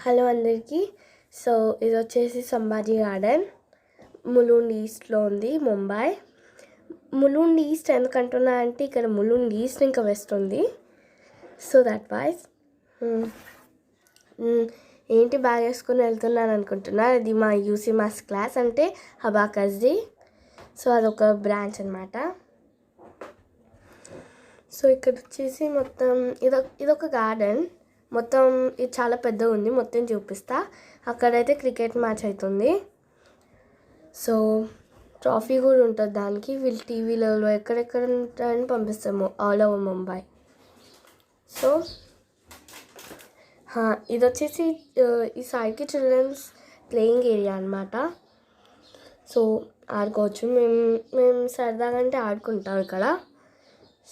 Hello అందరికీ. So ఇది వచ్చేసి సంభాజీ గార్డెన్, ములుండ్ ఈస్ట్లో ఉంది, ముంబై. ములుండ్ ఈస్ట్ ఎందుకంటున్నా అంటే ఇక్కడ ములుండ్ ఈస్ట్ ఇంకా వెస్ట్ ఉంది. సో దట్ వైజ్ ఏంటి బ్యాగ్ వేసుకుని వెళ్తున్నాను అనుకుంటున్నా. అది మా యూసీ మాస్ క్లాస్, అంటే హబాకస్ది. సో అదొక బ్రాంచ్ అనమాట. సో ఇక్కడ వచ్చేసి మొత్తం ఇదొక గార్డెన్. మొత్తం ఇది చాలా పెద్దగా ఉంది, మొత్తం చూపిస్తా. అక్కడైతే క్రికెట్ మ్యాచ్ అవుతుంది. సో ట్రాఫీ కూడా ఉంటుంది దానికి. వీళ్ళు టీవీలలో ఎక్కడెక్కడ ఉంటాయని పంపిస్తాము ఆల్ ఓవర్ ముంబై. సో ఇది వచ్చేసి ఈ సైడ్కి చిల్డ్రన్స్ ప్లేయింగ్ ఏరియా అనమాట. సో ఆడుకోవచ్చు, మేము సరదాగా అంటే ఆడుకుంటాం ఇక్కడ.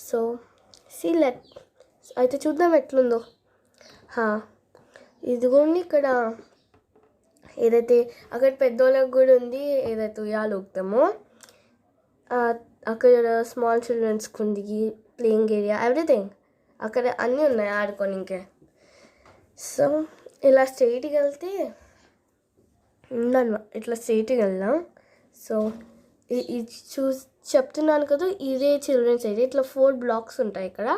సో అయితే చూద్దాం ఎట్లుందో. ఇదిగోండి ఇక్కడ ఏదైతే అక్కడ పెద్దోళ్ళకి కూడా ఉంది, ఏదైతే ఉయ్యాలు ఊపుతామో అక్కడ స్మాల్ చిల్డ్రన్స్కి ఉంది ప్లేయింగ్ ఏరియా, ఎవ్రీథింగ్ అక్కడ అన్నీ ఉన్నాయి ఆడుకోనికే. సో ఇలా స్ట్రైట్కి వెళ్తే ఉందన్నమాట, ఇట్లా స్ట్రైట్కి వెళ్దాం. సో ఇది చెప్తున్నాను కదా, ఇదే చిల్డ్రన్స్ ఏరియా. ఇట్లా 4 బ్లాక్స్ ఉంటాయి ఇక్కడ.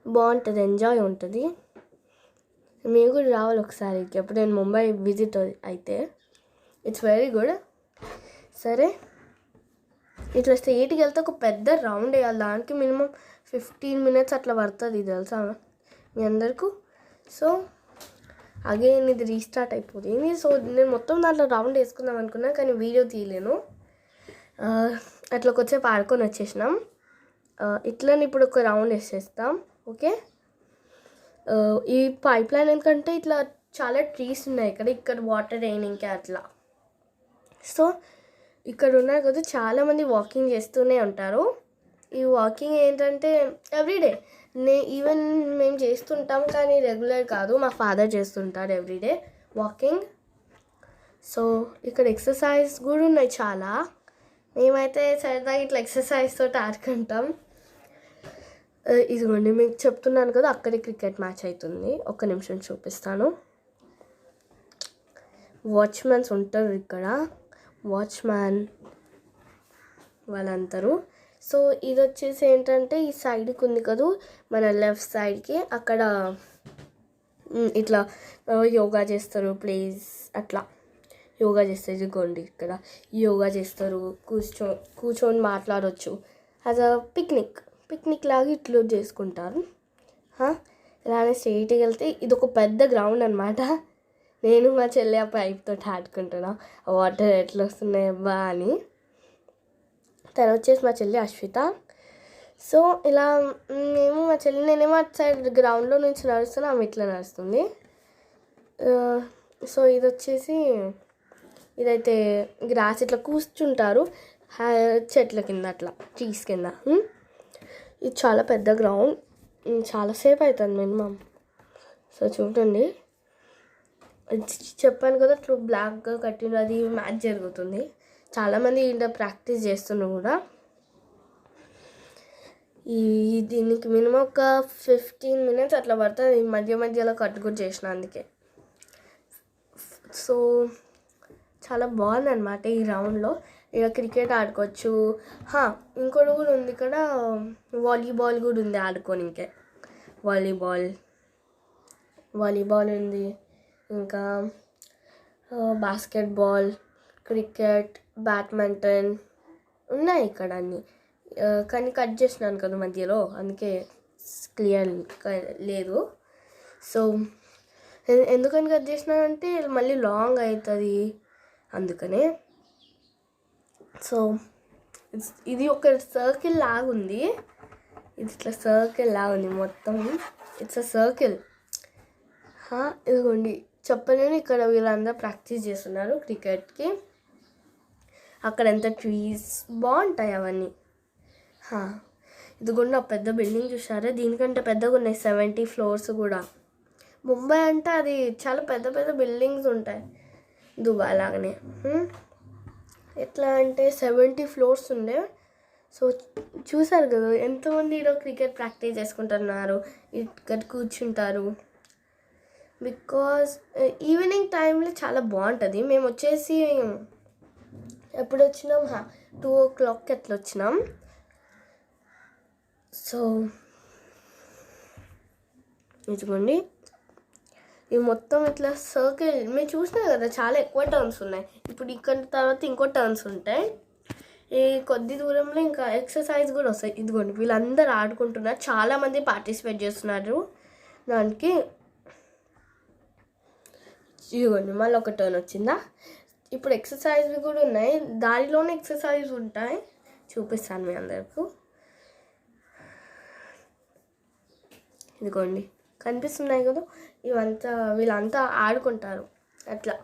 బాగుంటుంది, ఎంజాయ్ ఉంటుంది. మేము కూడా రావాలి ఒకసారి ఎప్పుడు నేను ముంబై విజిట్ అయితే. It's very good. సరే, ఇట్లా స్ట్రైట్కి వెళ్తే ఒక పెద్ద రౌండ్ వేయాలి. దానికి మినిమం 15 minutes అట్లా పడుతుంది, తెలుసా మీ అందరికీ. సో అగైన్ ఇది రీస్టార్ట్ అయిపోతుంది. సో నేను మొత్తం దాంట్లో రౌండ్ వేసుకుందాం అనుకున్నా, కానీ వీడియో తీయలేను. అట్లా కొంచెంసేపు ఆడుకొని వచ్చేసినాం. ఇట్లని ఇప్పుడు ఒక రౌండ్ వేసేస్తాం. ఓకే, ఈ పైప్ లైన్ ఎందుకంటే ఇట్లా చాలా ట్రీస్ ఉన్నాయి ఇక్కడ వాటర్ రైనింగ్కి అట్లా. సో ఇక్కడ ఉన్నారు కదా, చాలామంది వాకింగ్ చేస్తూనే ఉంటారు. ఈ వాకింగ్ ఏంటంటే ఎవ్రీడే ఈవెన్ మేము చేస్తుంటాం, కానీ రెగ్యులర్ కాదు. మా ఫాదర్ చేస్తుంటారు ఎవ్రీడే వాకింగ్. సో ఇక్కడ ఎక్సర్సైజ్ కూడా ఉన్నాయి చాలా. మేమైతే సరదాగా ఇట్లా ఎక్సర్సైజ్ తోటి ఆడుకుంటాం. ఇదిగోండి మీకు చెప్తున్నాను కదా, అక్కడే క్రికెట్ మ్యాచ్ అవుతుంది. ఒక్క నిమిషం చూపిస్తాను. వాచ్మెన్స్ ఉంటారు ఇక్కడ, వాచ్మ్యాన్ వాళ్ళందరూ. సో ఇది వచ్చేసి ఏంటంటే ఈ సైడ్కి ఉంది కదా, మన లెఫ్ట్ సైడ్కి అక్కడ ఇట్లా యోగా చేస్తారు, ప్లీజ్ అట్లా యోగా చేస్తారు. ఇదిగోండి ఇక్కడ యోగా చేస్తారు, కూర్చొని మాట్లాడవచ్చు. యాజ్ అ పిక్నిక్ లాగా ఇట్లా చేసుకుంటారు. ఇలానే స్ట్రైట్కి వెళ్తే ఇది ఒక పెద్ద గ్రౌండ్ అనమాట. నేను మా చెల్లి ఆ పైప్తో ఆడుకుంటున్నా, వాటర్ ఎట్లా వస్తున్నాయి అబ్బా అని. తర్వాత వచ్చేసి మా చెల్లి అశ్విత. సో ఇలా మా చెల్లి నేనేమో అటు సైడ్ గ్రౌండ్లో నుంచి నడుస్తున్నా, ఆమె ఇట్లా నడుస్తుంది. సో ఇది వచ్చేసి ఇదైతే గ్రాస్ ఇట్లా కూర్చుంటారు చెట్ల కింద, అట్లా ట్రీస్ కింద. ఇది చాలా పెద్ద గ్రౌండ్, చాలాసేపు అవుతుంది మినిమం. సో చూడండి, చెప్పాను కదా ఇట్లా బ్లాక్గా కట్టిన అది మ్యాచ్ జరుగుతుంది. చాలామంది ఇంట్లో ప్రాక్టీస్ చేస్తున్నారు కూడా. దీనికి మినిమం ఒక 15 minutes అట్లా పడుతుంది. మధ్యలో కట్ కూడా చేసిన అందుకే. సో చాలా బాగుంది అనమాట ఈ రౌండ్లో. ఇక క్రికెట్ ఆడుకోవచ్చు. ఇంకోటి కూడా ఉంది ఇక్కడ, వాలీబాల్ కూడా ఉంది ఆడుకోనికే. వాలీబాల్ ఉంది, ఇంకా బాస్కెట్బాల్, క్రికెట్, బ్యాడ్మింటన్ ఉన్నాయి ఇక్కడ అన్నీ. కానీ కట్ చేసినాను కదా మధ్యలో, అందుకే క్లియర్ లేదు. సో ఎందుకని కట్ చేసినానంటే మళ్ళీ లాంగ్ అవుతుంది అందుకనే. సో ఇది ఒక సర్కిల్ లాగా ఉంది, ఇది ఇట్లా సర్కిల్ లాగా ఉంది మొత్తం. It's a circle. ఇదిగోండి చెప్పలేను, ఇక్కడ వీళ్ళందరూ ప్రాక్టీస్ చేస్తున్నారు క్రికెట్కి. అక్కడ ఎంత ట్రీస్ బాగుంటాయి అవన్నీ. ఇదిగోండి ఆ పెద్ద బిల్డింగ్ చూసారా, దీనికంటే పెద్దగా ఉన్నాయి, 70 floors కూడా. ముంబై అంటే అది చాలా పెద్ద పెద్ద బిల్డింగ్స్ ఉంటాయి, దుబాయ్ లాగానే. ఎట్లా అంటే 70 floors ఉండే. సో చూసారు కదా ఎంతమంది ఈరోజు క్రికెట్ ప్రాక్టీస్ చేసుకుంటున్నారు, ఇక్కడ కూర్చుంటారు. బికాజ్ ఈవినింగ్ టైంలో చాలా బాగుంటుంది. మేము వచ్చేసి ఎప్పుడు వచ్చినాం 2 o'clock అట్లా వచ్చినాం. సో ఇదిగోండి, ఇది మొత్తం ఇట్లా సర్కిల్ మీరు చూసినా కదా, చాలా ఎక్కువ టర్న్స్ ఉన్నాయి. ఇప్పుడు ఇక్కడ తర్వాత ఇంకో టర్న్స్ ఉంటాయి. ఈ కొద్ది దూరంలో ఇంకా ఎక్సర్సైజ్ కూడా వస్తాయి. ఇదిగోండి, వీళ్ళందరూ ఆడుకుంటున్నారు, చాలామంది పార్టిసిపేట్ చేస్తున్నారు దానికి. ఇదిగోండి, మళ్ళీ ఒక టర్న్ వచ్చిందా. ఇప్పుడు ఎక్సర్సైజ్ కూడా ఉన్నాయి, దానిలోనే ఎక్సర్సైజ్ ఉంటాయి, చూపిస్తాను మీ అందరికీ. ఇదిగోండి, కనిపిస్తున్నాయి కదా, ఇవంతా వీళ్ళంతా ఆడుకుంటారు అట్లా.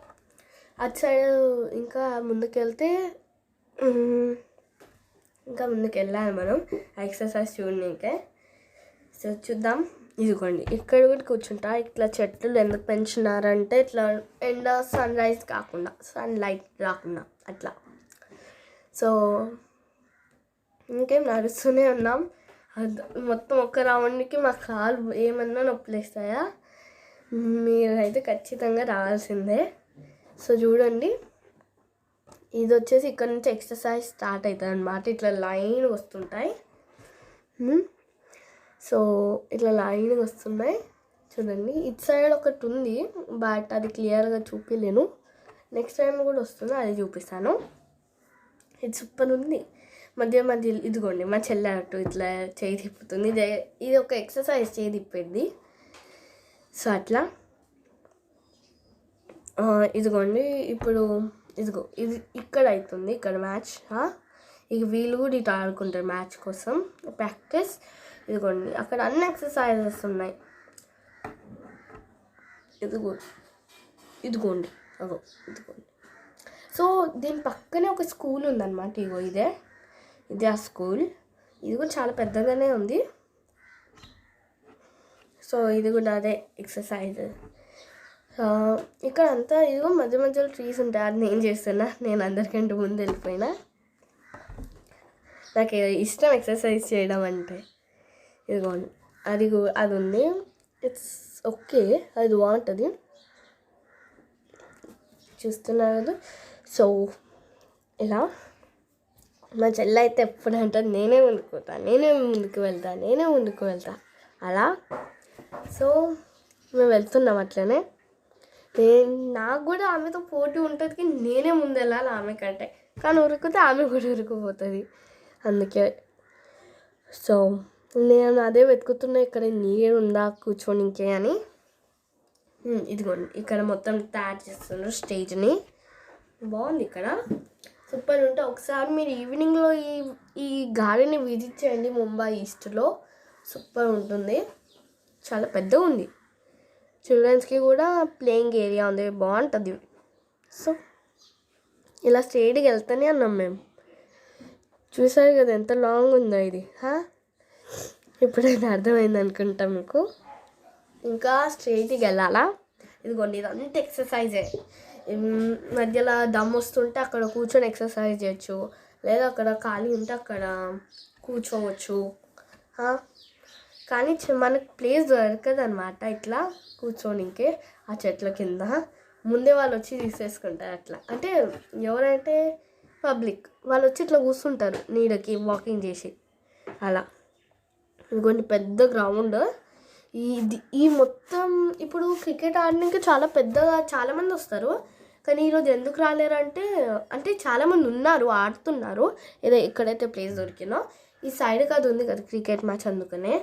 అటు సైడ్ ఇంకా ముందుకెళ్తే ఇంకా ముందుకు వెళ్ళాలి మనం ఎక్సర్సైజ్ చూడనీకే. సో చూద్దాం. ఇదిగోండి, ఇక్కడ కూడా కూర్చుంటా. ఇట్లా చెట్లు ఎందుకు పెంచున్నారంటే ఇట్లా సన్ లైట్ రాకుండా అట్లా. సో ఇంకేం నడుస్తూనే ఉన్నాం. మొత్తం ఒక్క రౌండ్కి మా కాలు ఏమన్నా నొప్పులేస్తాయా, మీరైతే ఖచ్చితంగా రావాల్సిందే. సో చూడండి, ఇది వచ్చేసి ఇక్కడ నుంచి ఎక్సర్సైజ్ స్టార్ట్ అవుతుంది అనమాట. ఇట్లా లైన్ వస్తుంటాయి. సో ఇట్లా లైన్ వస్తున్నాయి చూడండి. ఇటు సైడ్ ఒకటి ఉంది, బట్ అది క్లియర్గా చూపించలేను. నెక్స్ట్ టైం కూడా వస్తుంది, అది చూపిస్తాను. ఇది సూపర్ ఉంది. మధ్య ఇదిగోండి, మా చెల్లెట్టు ఇట్లా చేయి తిప్పుతుంది. ఇది ఒక ఎక్సర్సైజ్, చేయి తిప్పేది. సో అట్లా ఇదిగోండి, ఇప్పుడు ఇది ఇక్కడ అవుతుంది, ఇక్కడ మ్యాచ్. ఇక వీళ్ళు కూడా ఇటు ఆడుకుంటారు మ్యాచ్ కోసం ప్రాక్టీస్. ఇదిగోండి, అక్కడ అన్ని ఎక్సర్సైజెస్ ఉన్నాయి. ఇదిగోండి. సో దీని పక్కనే ఒక స్కూల్ ఉందన్నమాట. ఇదే ఆ స్కూల్. ఇది కూడా చాలా పెద్దగానే ఉంది. సో ఇది కూడా అదే ఎక్సర్సైజ్. ఇక్కడ అంతా ఇదిగో మధ్య మధ్యలో ట్రీస్ ఉంటాయి. అది నేను చేస్తున్నా, నేను అందరికంటే ముందు వెళ్ళిపోయినా. నాకు ఇష్టం ఎక్సర్సైజ్ చేయడం అంటే. ఇదిగోండి, అది ఉంది. ఇట్స్ ఓకే, అది బాగుంటుంది, చూస్తున్నారు కదా. సో ఇలా మా చెల్లి అయితే ఎప్పుడు అంటారు, నేనే ముందుకు వెళ్తా అలా. సో మేము వెళ్తున్నాం అట్లనే. నాకు కూడా ఆమెతో పోటీ ఉంటుంది, నేనే ముందు వెళ్ళాలి ఆమె కంటే. కానీ ఉరుకుతే ఆమె కూడా ఉరుకుపోతుంది, అందుకే. సో నేను అదే వెతుకుతున్నా, ఇక్కడ నీరు ఉందా కూర్చోనికే అని. ఇదిగోండి, ఇక్కడ మొత్తం తయారు చేస్తున్నారు స్టేజ్ని. బాగుంది ఇక్కడ, సూపర్ ఉంటే. ఒకసారి మీరు ఈవినింగ్లో ఈ గార్డెన్ని విజిట్ చేయండి ముంబై ఈస్ట్లో. సూపర్ ఉంటుంది, చాలా పెద్దగా ఉంది. చిల్డ్రన్స్కి కూడా ప్లేయింగ్ ఏరియా ఉంది, బాగుంటుంది. సో ఇలా స్ట్రైట్గా వెళ్తానే అన్నాం మేము. చూసారు కదా ఎంత లాంగ్ ఉందో ఇది. ఇప్పుడైతే అర్థమైంది అనుకుంటా మీకు. ఇంకా స్ట్రైట్గా వెళ్ళాలా. ఇదిగోండి, ఇదంతా ఎక్సర్సైజే. మధ్యలో దమ్ వస్తుంటే అక్కడ కూర్చొని ఎక్సర్సైజ్ చేయొచ్చు, లేదా అక్కడ ఖాళీ ఉంటే అక్కడ కూర్చోవచ్చు. కానీ మనకు ప్లేస్ దొరకదు అనమాట ఇట్లా కూర్చోనికే. ఆ చెట్ల కింద ముందే వాళ్ళు వచ్చి తీసేసుకుంటారు అట్లా. అంటే ఎవరైతే పబ్లిక్ వాళ్ళు వచ్చి ఇట్లా కూర్చుంటారు నీడకి వాకింగ్ చేసి అలా. ఇంకొన్ని పెద్ద గ్రౌండ్. ఈ మొత్తం ఇప్పుడు క్రికెట్ ఆడడానికి చాలా పెద్దగా చాలామంది వస్తారు. కానీ ఈరోజు ఎందుకు రాలేరంటే, అంటే చాలామంది ఉన్నారు, ఆడుతున్నారు. ఏదో ఎక్కడైతే ప్లేస్ దొరికినో ఈ సైడ్కి అది ఉంది కదా క్రికెట్ మ్యాచ్, అందుకనే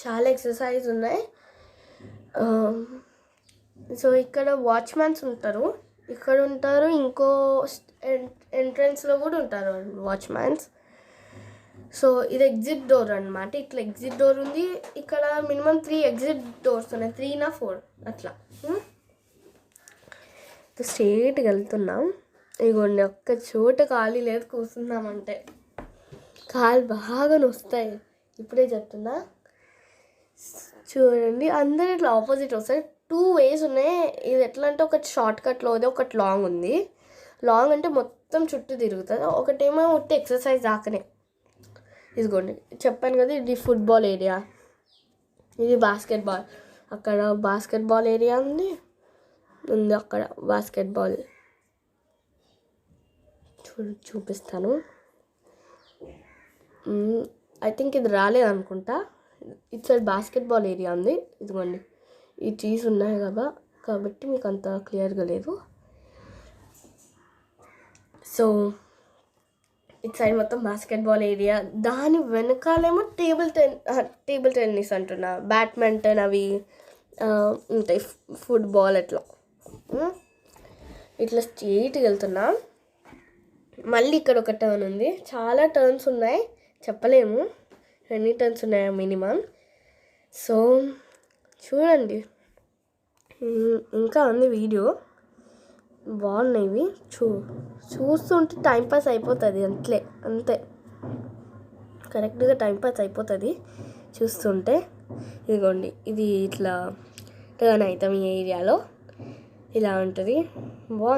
చాలా ఎక్సర్సైజ్ ఉన్నాయి. సో ఇక్కడ వాచ్మ్యాన్స్ ఉంటారు, ఇక్కడ ఉంటారు, ఇంకో ఎంట్రన్స్లో కూడా ఉంటారు వాచ్మ్యాన్స్. సో ఇది ఎగ్జిట్ డోర్ అనమాట. ఇట్లా ఎగ్జిట్ డోర్ ఉంది. ఇక్కడ మినిమం 3 ఎగ్జిట్ డోర్స్ ఉన్నాయి, 3 or 4 అట్లా. స్ట్రైట్గా వెళ్తున్నాం. ఇదిగోండి, ఒక్క చోట ఖాళీ లేదు కూర్చుందామంటే. కాళ్ళు బాగా నొస్తాయి, ఇప్పుడే చెప్తున్నా. చూడండి, అందరు ఇట్లా ఆపోజిట్ వస్తాయి. 2 ways ఉన్నాయి. ఇది ఎట్లా అంటే ఒకటి షార్ట్ కట్లో ఉంది, ఒకటి లాంగ్ ఉంది. లాంగ్ అంటే మొత్తం చుట్టూ తిరుగుతుంది, ఒకటేమో ఉట్టి ఎక్సర్సైజ్ దాకనే. ఇదిగోండి చెప్పాను కదా, ఇది ఫుట్బాల్ ఏరియా, ఇది బాస్కెట్బాల్. అక్కడ బాస్కెట్బాల్ ఏరియా ఉంది అక్కడ బాస్కెట్బాల్ చూపిస్తాను. ఐ థింక్ ఇది రాలేదు అనుకుంటా. ఇటు సైడ్ బాస్కెట్బాల్ ఏరియా ఉంది. ఇదిగోండి ఈ ట్రీస్ ఉన్నాయి కదా, కాబట్టి మీకు అంత క్లియర్గా లేదు. సో ఇటు సైడ్ మొత్తం బాస్కెట్బాల్ ఏరియా, దాని వెనకాలేమో టేబుల్ టెన్నిస్ అంటున్నా, బ్యాడ్మింటన్ అవి ఉంటాయి, ఫుట్బాల్ అట్లా. ఇట్లా స్ట్రైట్గా వెళ్తున్నా. మళ్ళీ ఇక్కడ ఒక టర్న్ ఉంది. చాలా టర్న్స్ ఉన్నాయి, చెప్పలేము ఎన్ని టర్న్స్ ఉన్నాయో మినిమం. సో చూడండి, ఇంకా ఉంది వీడియో, బాగున్నాయి ఇవి. చూస్తుంటే టైంపాస్ అయిపోతుంది అంతే, కరెక్ట్గా టైంపాస్ అయిపోతుంది చూస్తుంటే. ఇదిగోండి ఇది ఇట్లా టర్న్ అవుతాం ఈ ఏరియాలో, ఇలా ఉంటుంది. బాగుంది.